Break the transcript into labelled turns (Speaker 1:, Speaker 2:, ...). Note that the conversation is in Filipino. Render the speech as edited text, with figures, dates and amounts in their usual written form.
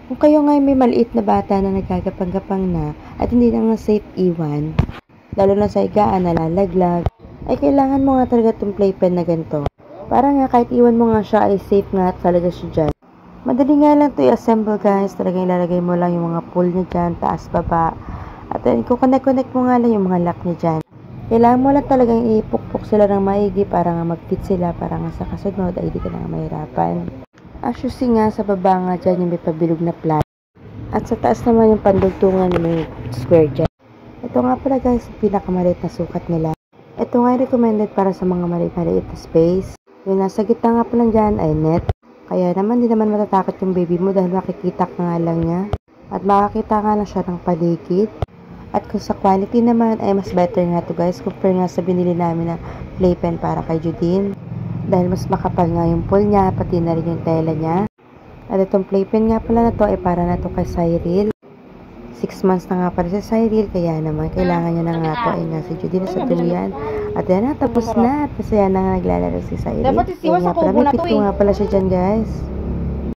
Speaker 1: Kung kayo nga may maliit na bata na nagkagapang-gapang na at hindi na nga safe iwan, lalo na sa higaan na lalaglag, ay kailangan mo nga talaga itong playpen na ganito. Para nga kahit iwan mo nga siya ay safe nga at talaga siya dyan. Madali nga lang ito i-assemble guys. Talagang ilalagay mo lang yung mga pull niya dyan, taas, baba. At then connect mo nga lang yung mga lock niya dyan. Kailangan mo lang talagang ipukpok sila ng maigi para nga mag-fit sila, para nga sa kasunod ay di ka na mahirapan. As you see nga, sa baba nga dyan yung may pabilog na plat. At sa taas naman yung pandugtungan may square dyan. Ito nga pala guys, yung pinakamaliit na sukat nila. Ito nga recommended para sa mga maliit na space. Yung nasa gitna nga pala dyan ay net. Kaya naman di naman matatakot yung baby mo dahil makikita ka nga lang niya. At makakita nga lang siya ng paligid. At kung sa quality naman ay mas better nga to guys compare nga sa binili namin na playpen para kay Judine. Dahil mas makapal nga yung pull niya, pati na rin yung tela niya. At itong playpen nga pala na to ay para na to kay Cyril. 6 months na nga pala si Cyril, kaya naman kailangan niya na nga to ay nga si Judine sa duyan. At yan na, tapos na. At masaya na nga naglalaro si Cyril. Kaya nga pala, may pito nga pala siya dyan guys.